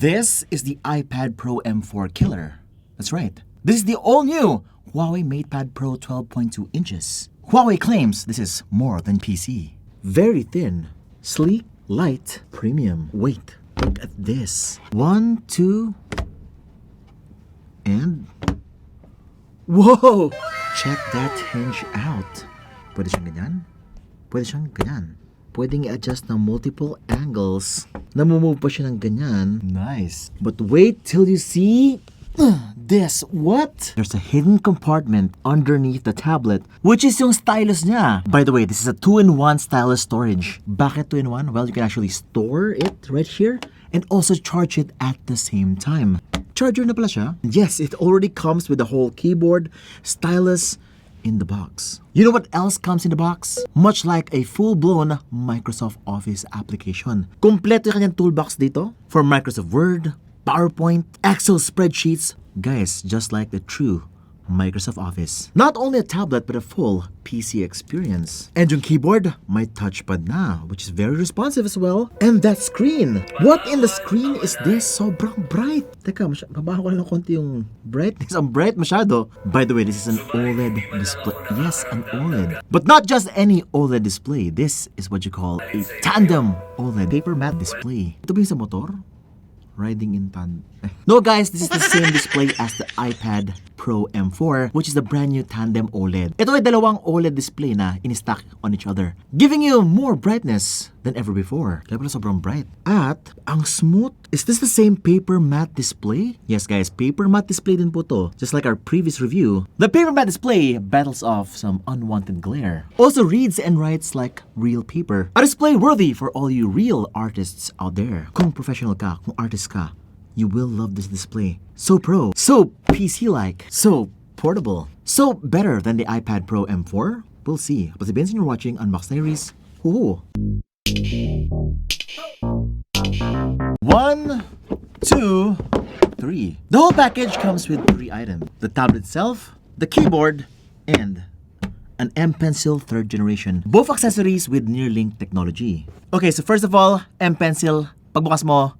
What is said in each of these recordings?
This is the iPad Pro M4 killer. That's right. This is the all-new Huawei MatePad Pro 12.2 inches. Huawei claims this is more than PC. Very thin, sleek, light, premium. Wait, look at this. 1, 2, and... Whoa! Check that hinge out. Pwede siyang ganyan. Pwede siyang ganyan. Pwedeng i-adjust ng multiple angles. Namumove pa siya ng ganyan. Nice. But wait till you see this. What? There's a hidden compartment underneath the tablet, which is yung stylus niya. By the way, this is a 2-in-1 stylus storage. Bakit 2-in-1? Well, you can actually store it right here and also charge it at the same time. Charger na pala siya. Yes, it already comes with the whole keyboard, stylus, in the box. You know what else comes in the box? Much like a full-blown Microsoft Office application. Kompleto yung kanyang toolbox dito for Microsoft Word, PowerPoint, Excel spreadsheets. Guys, just like the true Microsoft Office. Not only a tablet, but a full PC experience. And yung keyboard, may touchpad na, which is very responsive as well. And that screen! What in the screen is this? Sobrang bright! Teka, babaho ko lang konti yung brightness. Ang bright masyado. By the way, this is an OLED display. Yes, an OLED. But not just any OLED display. This is what you call a tandem OLED paper matte display. Ito ba yung sa motor? Riding in tandem. No guys, this is the same display as the iPad Pro M4, which is the brand new tandem OLED. Ito ay dalawang OLED display na in-stack on each other, giving you more brightness than ever before. Kaya pala sobrang bright. At ang smooth. Is this the same paper matte display? Yes guys, paper matte display din po to. Just like our previous review, the paper matte display battles off some unwanted glare. Also reads and writes like real paper. A display worthy for all you real artists out there. Kung professional ka, kung artist ka, you will love this display. So pro, so PC-like, so portable, so better than the iPad Pro M4? We'll see. But sabihin sa inyo watching Unbox Diaries. Woohoo! 1, 2, 3. The whole package comes with 3 items. The tablet itself, the keyboard, and an M Pencil 3rd generation. Both accessories with Neuralink technology. Okay, so first of all, M Pencil. Pagbukas mo,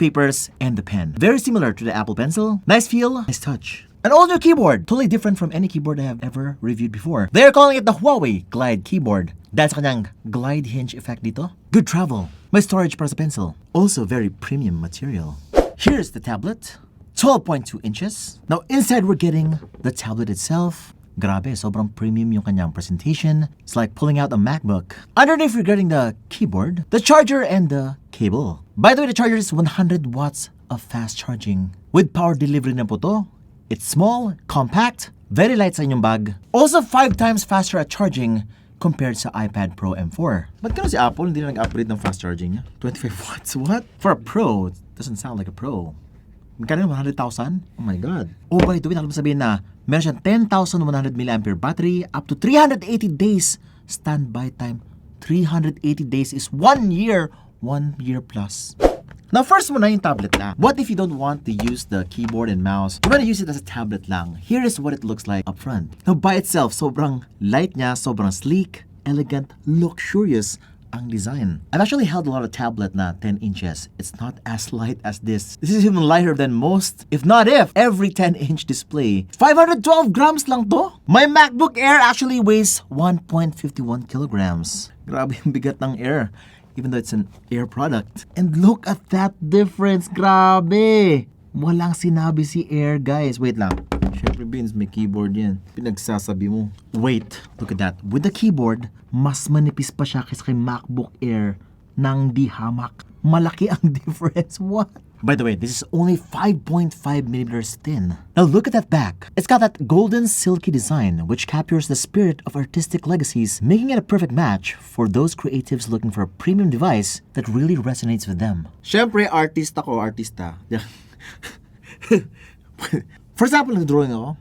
papers, and the pen. Very similar to the Apple Pencil. Nice feel, nice touch. An all-new keyboard, totally different from any keyboard I have ever reviewed before. They're calling it the Huawei Glide keyboard. Dahil sa kanyang glide hinge effect dito. Good travel. May storage para sa pencil. Also very premium material. Here's the tablet. 12.2 inches. Now inside we're getting the tablet itself. Grabe, sobrang premium yung kanyang presentation. It's like pulling out a MacBook. Underneath we're getting the keyboard, the charger, and the cable. By the way, the charger is 100 watts of fast charging. With power delivery na po to. It's small, compact, very light sa inyong bag. Also 5 times faster at charging compared sa iPad Pro M4. Ba't gano'n si Apple hindi na nag-upgrade ng fast charging niya? 25 watts? What? For a Pro, it doesn't sound like a Pro. Magkano 100,000? Oh my God. Oh, by the way, nakalimutan sabihin na meron siyang 10,100 mAh battery, up to 380 days standby time. 380 days is 1 year, 1 year plus. Now, first mo na yung tablet na. What if you don't want to use the keyboard and mouse? You want to use it as a tablet lang. Here is what it looks like up front. Now, by itself, sobrang light niya, sobrang sleek, elegant, luxurious ang design. I've actually held a lot of tablet na 10 inches. It's not as light as this. This is even lighter than most, if not every 10-inch display. 512 grams lang to. My MacBook Air actually weighs 1.51 kilograms. Grabe yung bigat ng Air, even though it's an Air product. And look at that difference. Grabe. Walang sinabi si Air, guys. Wait lang. Siyempre, Beans, may keyboard yan. Pinagsasabi mo. Wait, look at that. With the keyboard, mas manipis pa siya kaysa kay MacBook Air nang di hamak. Malaki ang difference. What? By the way, this is only 5.5 millimeters thin. Now look at that back. It's got that golden silky design which captures the spirit of artistic legacies, making it a perfect match for those creatives looking for a premium device that really resonates with them. Siyempre, artista. For example, nag-drawing ako.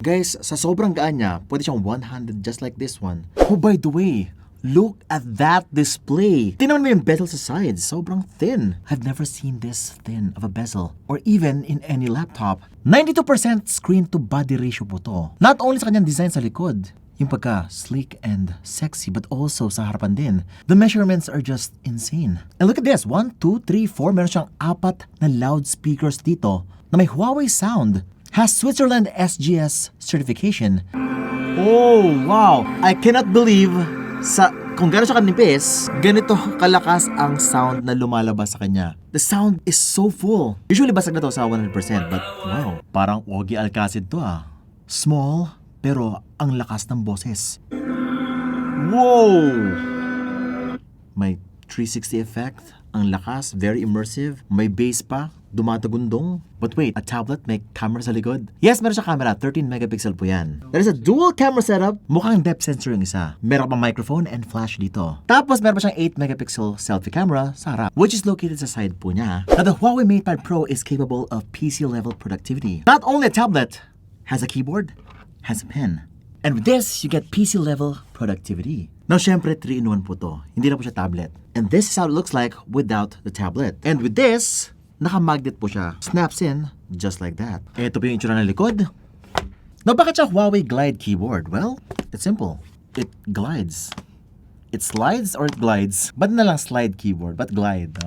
Guys, sa sobrang gaan niya, pwede siyang one-handed just like this one. Oh, by the way, look at that display. Tingnan mo yung bezel sa sides. Sobrang thin. I've never seen this thin of a bezel or even in any laptop. 92% screen to body ratio po to. Not only sa kanyang design sa likod, Yung pagka sleek and sexy but also sa harapan din. The measurements are just insane. And look at this, 1, 2, 3, 4. Meron siyang 4 na loudspeakers dito na may Huawei sound. Has Switzerland SGS certification. Oh, wow! I cannot believe kung gano'n siya kanipis, ganito kalakas ang sound na lumalabas sa kanya. The sound is so full. Usually basag na to sa 100%, but wow, parang Ogie Alcacid to ah. Small, pero ang lakas ng boses. Whoa! May 360 effect, ang lakas, very immersive, may bass pa, dumatagundong. But wait, a tablet may camera sa likod? Yes, meron siya camera, 13 megapixel po yan. That is a dual camera setup, mukhang depth sensor yung isa. Meron pang microphone and flash dito. Tapos meron pa siyang 8 megapixel selfie camera sa harap, which is located sa side po niya. Now the Huawei MatePad Pro is capable of PC level productivity. Not only a tablet, has a keyboard, has a pen. And with this, you get PC level productivity. Now, syempre, 3-in-1 po to. Hindi na po siya tablet. And this is how it looks like without the tablet. And with this, naka-magnet po siya. Snaps in, just like that. Ito po yung itsura ng likod. Now, bakit siya Huawei Glide keyboard? Well, it's simple. It glides. It slides or it glides? Ba't na lang slide keyboard? Ba't glide?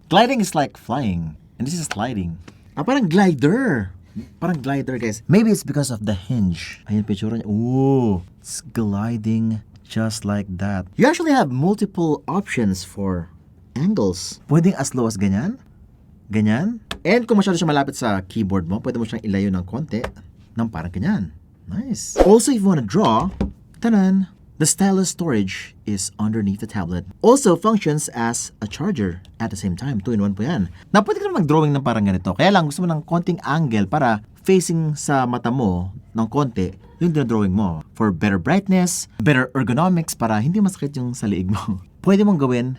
Gliding is like flying. And this is sliding. Parang glider. Parang glider, guys. Maybe it's because of the hinge. Ayun, picture niya. Ooh, it's gliding just like that. You actually have multiple options for angles. Pwedeng as low as ganyan. Ganyan. And kung masyado siya malapit sa keyboard mo, pwede mo siyang ilayo ng konti ng parang ganyan. Nice. Also, if you want to draw, tanan, the stylus storage is underneath the tablet. Also functions as a charger at the same time. 2-in-1 po yan. Na pwede ka na mag-drawing ng parang ganito. Kaya lang gusto mo ng konting angle para facing sa mata mo ng konti yung dinadrawing mo. For better brightness, better ergonomics para hindi masakit yung sa liig mo. Pwede mong gawin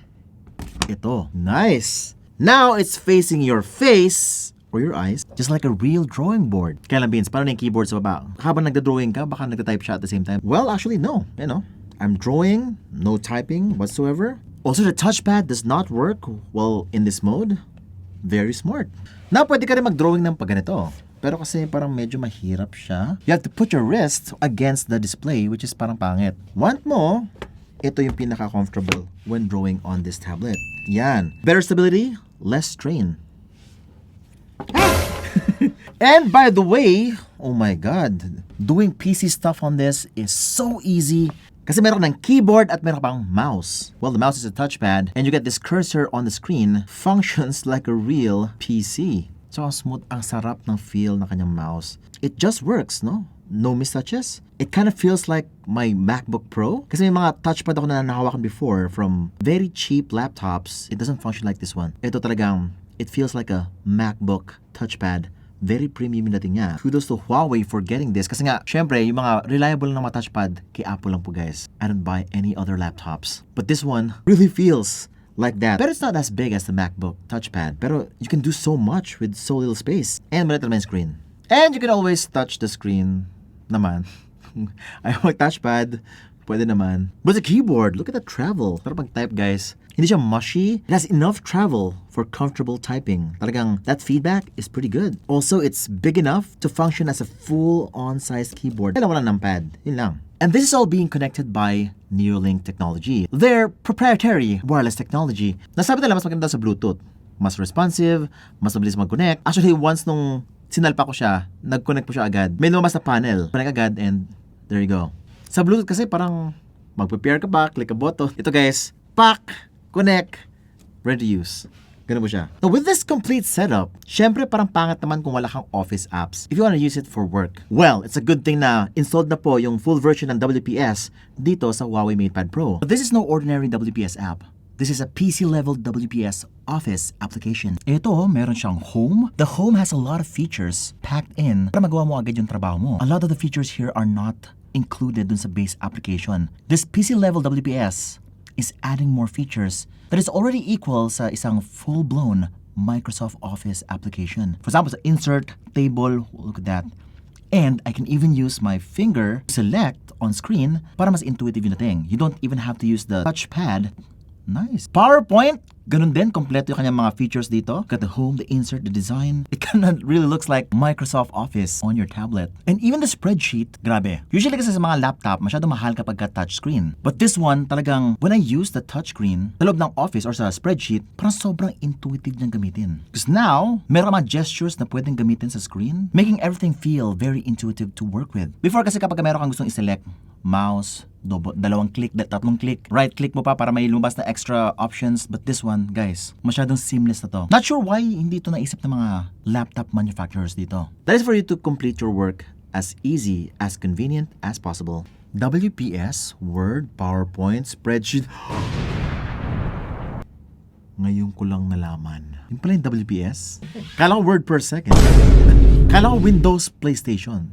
ito. Nice! Now it's facing your face or your eyes, just like a real drawing board. Kaya lang, Beans, paano na yung keyboard sa baba? Habang nagda-drawing ka, baka nagda-type siya at the same time. Well, actually, no. You know, I'm drawing, no typing whatsoever. Also, the touchpad does not work well in this mode. Very smart. Now, pwede ka rin mag-drawing ng pagganito. Pero kasi parang medyo mahirap siya. You have to put your wrist against the display, which is parang pangit. Want mo, ito yung pinaka-comfortable when drawing on this tablet. Yan. Better stability, less strain. And by the way, oh my God, doing PC stuff on this is so easy kasi meron ng keyboard at meron pang mouse. Well, the mouse is a touchpad and you get this cursor on the screen, functions like a real PC. So, ang smooth, ang sarap ng feel ng kanyang mouse. It just works, no? No mistouches. It kind of feels like my MacBook Pro. Kasi may mga touchpad ako na nahawakan before from very cheap laptops. It doesn't function like this one. Ito talagang, it feels like a MacBook touchpad. Very premium yung dating niya. Kudos to Huawei for getting this. Kasi nga, syempre, yung mga reliable na mga touchpad, kay Apple lang po, guys. I don't buy any other laptops. But this one really feels like that. Pero it's not as big as the MacBook touchpad. Pero you can do so much with so little space. And maliit naman yung screen. And you can always touch the screen naman. Ayaw mag-touchpad, pwede naman. But the keyboard, look at the travel. Sarap mag-type, guys. Hindi siya mushy. It has enough travel for comfortable typing. Talagang, that feedback is pretty good. Also, it's big enough to function as a full-on size keyboard. Kailangan walang numpad. Yun lang. And this is all being connected by Neuralink technology. Their proprietary wireless technology. Nasabi nila mas maganda sa Bluetooth. Mas responsive, mas mabilis mag-connect. Actually, once nung sinalpa ko siya, nag-connect po siya agad. May lumabas na panel. Connect agad and there you go. Sa Bluetooth kasi parang mag-prepare ka pa, click a button. Ito guys, pack, connect, ready to use. Ganun po siya. Now with this complete setup, syempre parang pangit naman kung wala kang office apps if you want to use it for work. Well, it's a good thing na installed na po yung full version ng WPS dito sa Huawei MatePad Pro. But this is no ordinary WPS app. This is a PC-level WPS Office application. Ito, meron siyang home. The home has a lot of features packed in para magawa mo agad yung trabaho mo. A lot of the features here are not included dun sa base application. This PC-level WPS is adding more features that is already equal sa isang full-blown Microsoft Office application. For example, sa insert, table, look at that. And I can even use my finger to select on screen para mas intuitive yung dating. You don't even have to use the touchpad Nice. PowerPoint, ganun din, kompleto yung kanyang mga features dito. Got the home, the insert, the design. It kinda really looks like Microsoft Office on your tablet. And even the spreadsheet, grabe. Usually kasi sa mga laptop, masyado mahal kapag ka touchscreen. But this one, talagang, when I use the touchscreen, sa loob ng Office or sa spreadsheet, parang sobrang intuitive niyang gamitin. Because now, meron mga gestures na pwedeng gamitin sa screen, making everything feel very intuitive to work with. Before kasi kapag meron kang gustong i-select, mouse, dalawang click, tatlong click, right click mo pa para may lumabas na extra options. But this one, guys, masyadong seamless na to. Not sure why hindi ito naisip ng mga laptop manufacturers dito. That is for you to complete your work as easy, as convenient as possible. WPS, Word, PowerPoint, spreadsheet. Ngayon ko lang nalaman. Yung pala yung WPS? Kala ko word per second. Kala ko Windows PlayStation.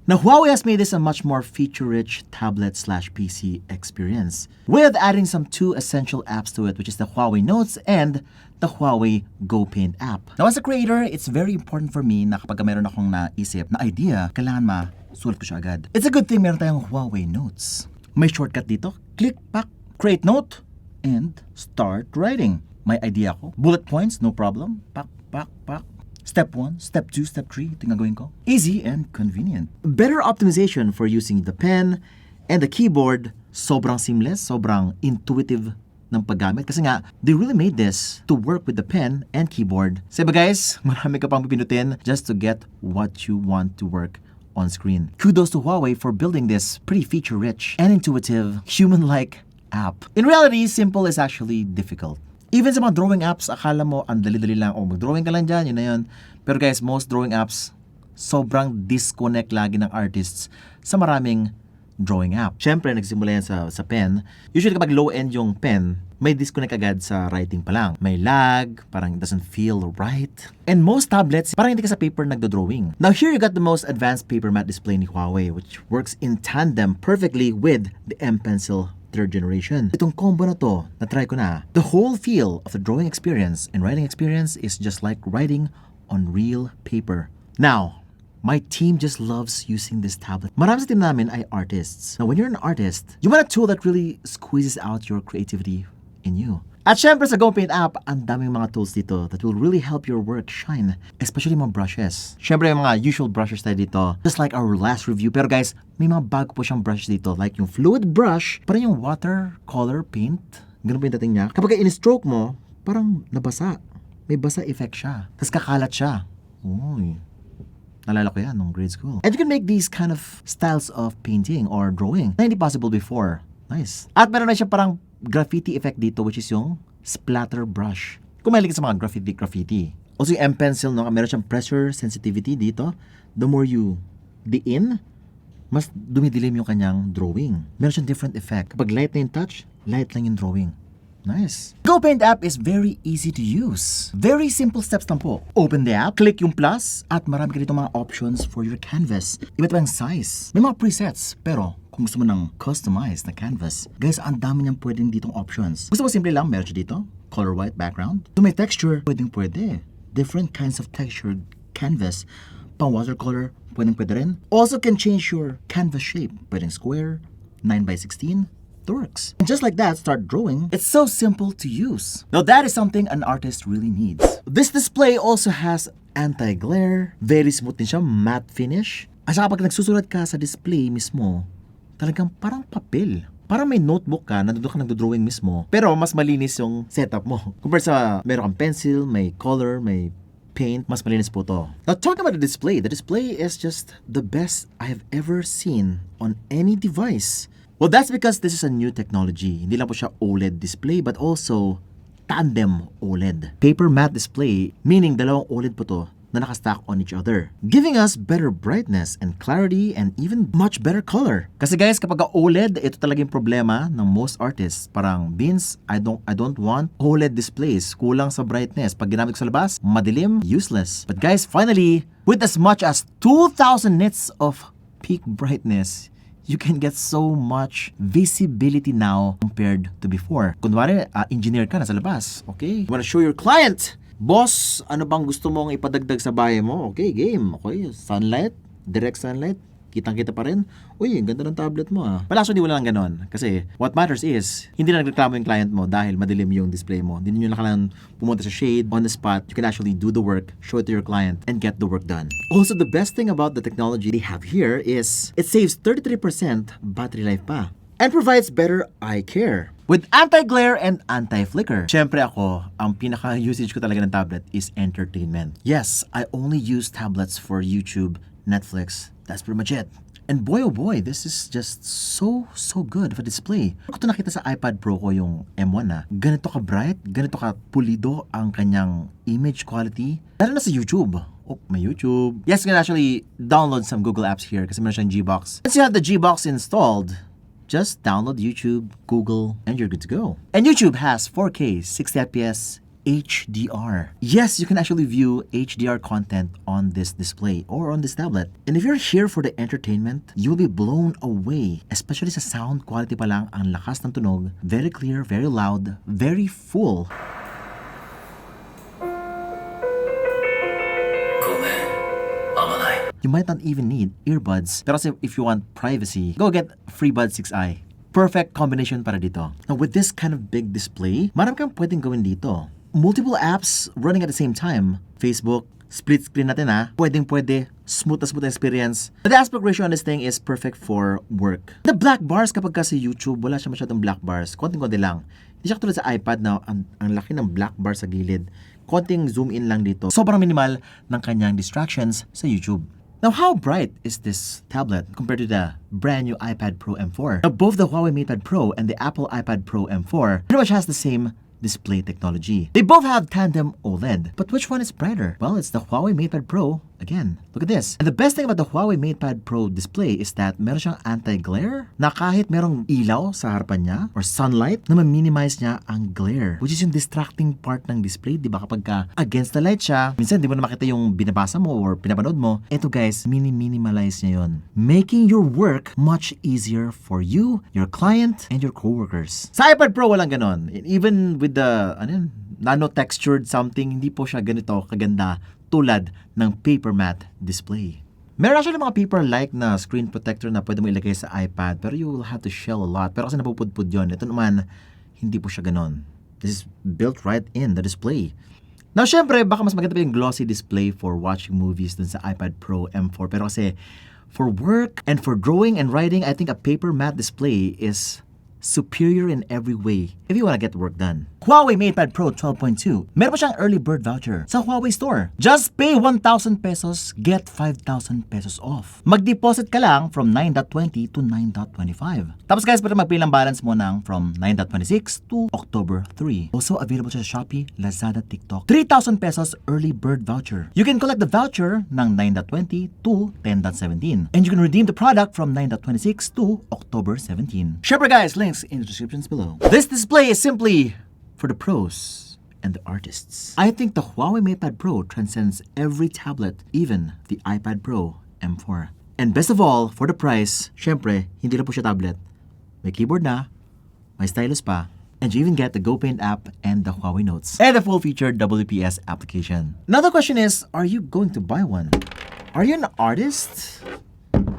Now, Huawei has made this a much more feature-rich tablet/PC experience with adding some two essential apps to it, which is the Huawei Notes and the Huawei Go Paint app. Now, as a creator, it's very important for me na kapag meron akong naisip na idea, kailangan masulat ko siya agad. It's a good thing meron tayong Huawei Notes. May shortcut dito. Click, pack, create note, and start writing. May idea ko. Bullet points, no problem. Pack, pack, pack. Step 1, Step 2, Step 3, ito yung gagawin ko. Easy and convenient. Better optimization for using the pen and the keyboard. Sobrang seamless, sobrang intuitive ng paggamit. Kasi nga, they really made this to work with the pen and keyboard. Seba guys, marami ka pang pipinutin just to get what you want to work on screen. Kudos to Huawei for building this pretty feature-rich and intuitive, human-like app. In reality, simple is actually difficult. Even sa mga drawing apps, akala mo ang dali-dali lang. Mag-drawing ka lang dyan, yun na yun. Pero guys, most drawing apps, sobrang disconnect lagi ng artists sa maraming drawing app. Siyempre, nagsimula yan sa pen. Usually kapag low-end yung pen, may disconnect agad sa writing pa lang. May lag, parang it doesn't feel right. And most tablets, parang hindi ka sa paper nagdo-drawing. Now here you got the most advanced paper matte display ni Huawei, which works in tandem perfectly with the M Pencil 3rd generation. Itong combo na to, na-try ko na. The whole feel of the drawing experience and writing experience is just like writing on real paper. Now, my team just loves using this tablet. Marami sa team namin ay artists. Now, when you're an artist, you want a tool that really squeezes out your creativity in you. At syempre sa Go Paint app, ang daming mga tools dito that will really help your work shine, especially mga brushes. Syempre yung mga usual brushes tayo dito, just like our last review. Pero guys, may mga bago po siyang brushes dito, like yung fluid brush, parang yung watercolor paint. Ganun po yung dating niya. Kapag in-stroke mo, parang nabasa. May basa effect siya. Tapos kakalat siya. Uy. Nalala ko yan nung grade school. And you can make these kind of styles of painting or drawing na hindi possible before. Nice. At meron na siya parang graffiti effect dito, which is yung splatter brush. Kung mahilig ka sa mga graffiti. Also yung M-Pencil, no? Meron siyang pressure sensitivity dito. The more you diin, mas dumidilim yung kanyang drawing. Meron siyang different effect. Kapag light na yung touch, light lang yung drawing. Nice. Go Paint app is very easy to use. Very simple steps lang po. Open the app, click yung plus, at marami ka dito mga options for your canvas. Iba't ibang size. May mga presets, pero kung gusto mo ng customized na canvas, guys, ang dami niyang pwedeng ditong options. Gusto mo simple lang, meron siya dito. Color white background. To may texture, pwede. Different kinds of textured canvas. Pang watercolor, pwede rin. Also can change your canvas shape. Pwedeng square, 9x16. It works. And just like that, start drawing. It's so simple to use. Now that is something an artist really needs. This display also has anti-glare. Very smooth din siya, matte finish. At saka pag nagsusulat ka sa display mismo, talagang parang papel. Parang may notebook ka, nandun ka nagdo-drawing mismo, pero mas malinis yung setup mo. Compared sa meron kang pencil, may color, may paint, mas malinis po to. Now talking about the display is just the best I have ever seen on any device. Well, that's because this is a new technology. Hindi lang po siya OLED display, but also tandem OLED. Paper matte display, meaning dalawang OLED po to na nakastack on each other, giving us better brightness and clarity and even much better color. Kasi guys, kapag OLED, ito talaga yung problema ng most artists. Parang, Vince, I don't want OLED displays. Kulang sa brightness. Pag ginamit ko sa labas, madilim, useless. But guys, finally, with as much as 2,000 nits of peak brightness, you can get so much visibility now compared to before. Kunwari, engineer ka na sa labas, okay? You wanna show your client, boss, ano bang gusto mong ipadagdag sa bahay mo? Okay, game. Okay, sunlight, direct sunlight, kitang-kita pa rin. Uy, ang ganda ng tablet mo ah. Wala, actually wala lang ganon. Kasi what matters is, hindi na nagreklamo yung client mo dahil madilim yung display mo. Hindi nyo na kailangan pumunta sa shade, on the spot. You can actually do the work, show it to your client, and get the work done. Also, the best thing about the technology they have here is it saves 33% battery life pa and provides better eye care with anti-glare and anti-flicker. Siyempre ako, ang pinaka-usage ko talaga ng tablet is entertainment. Yes, I only use tablets for YouTube, Netflix. That's pretty much it. And boy oh boy, this is just so good of a display. Ako to nakita sa iPad Pro ko yung M1 na, ganito ka bright, ganito ka pulido ang kanyang image quality. Lalo na sa YouTube. Oh, may YouTube. Yes, you can actually download some Google apps here kasi meron siyang Gbox. Once you have the Gbox installed, just download YouTube, Google, and you're good to go. And YouTube has 4K, 60fps, HDR. Yes, you can actually view HDR content on this display or on this tablet. And if you're here for the entertainment, you'll be blown away. Especially sa sound quality pa lang, ang lakas ng tunog, very clear, very loud, very full. You might not even need earbuds. Pero kasi if you want privacy, go get FreeBuds 6i. Perfect combination para dito. Now with this kind of big display, marami kang pwedeng gawin dito. Multiple apps running at the same time. Facebook, split screen natin ha. Pwedeng-pwede. Smooth na smooth experience. The aspect ratio on this thing is perfect for work. The black bars kapag kasi YouTube, wala siya masyadong black bars. Konting-konti lang. Hindi siya katulad sa iPad na ang laki ng black bar sa gilid. Konting zoom in lang dito. Sobrang minimal ng kanyang distractions sa YouTube. Now, how bright is this tablet compared to the brand new iPad Pro M4? Now, both the Huawei MatePad Pro and the Apple iPad Pro M4 pretty much has the same display technology. They both have tandem OLED, but which one is brighter? Well, it's the Huawei MatePad Pro. Again, look at this. And the best thing about the Huawei MatePad Pro display is that meron siyang anti-glare na kahit merong ilaw sa harapan niya or sunlight, na ma-minimize niya ang glare, which is yung distracting part ng display. Di ba kapag ka against the light siya, minsan di mo na makita yung binabasa mo or pinapanood mo. Ito guys, minimalize niya yun, making your work much easier for you, your client, and your coworkers. Sa iPad Pro, walang ganon. Even with the nano-textured something, hindi po siya ganito kaganda tulad ng paper matte display. Meron actually mga paper-like na screen protector na pwede mo ilagay sa iPad, pero you will have to shell a lot. Pero kasi napupudpud yun. Ito naman, hindi po siya ganon. This is built right in the display. Now, syempre, baka mas maganda pa yung glossy display for watching movies dun sa iPad Pro M4. Pero kasi, for work and for drawing and writing, I think a paper matte display is superior in every way if you want to get work done. Huawei MatePad Pro 12.2. Meron pa siyang early bird voucher sa Huawei Store. Just pay 1,000 pesos, get 5,000 pesos off. Mag-deposit ka lang from 9.20 to 9.25. Tapos guys, pwede mag-pay lang balance mo ng from 9.26 to October 3. Also available siya sa Shopee, Lazada, TikTok. 3,000 pesos early bird voucher. You can collect the voucher ng 9.20 to 10.17. And you can redeem the product from 9.26 to October 17. Syempre guys, links in the descriptions below. This display is simply for the pros and the artists. I think the Huawei MatePad Pro transcends every tablet, even the iPad Pro M4. And best of all, for the price, syempre, hindi lang po siya tablet. May keyboard na, may stylus pa, and you even get the GoPaint app and the Huawei Notes, and the full-featured WPS application. Another question is, are you going to buy one? Are you an artist?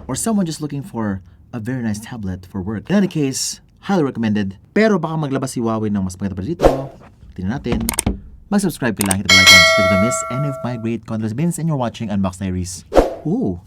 Or someone just looking for a very nice tablet for work? In any case, highly recommended. Pero baka maglabas si Huawei ng mas maganda pa dito. Tingnan natin. Mag-subscribe ka lang, hit the like button so you don't miss any of my great content bins and you're watching Unbox Diaries. Ooh.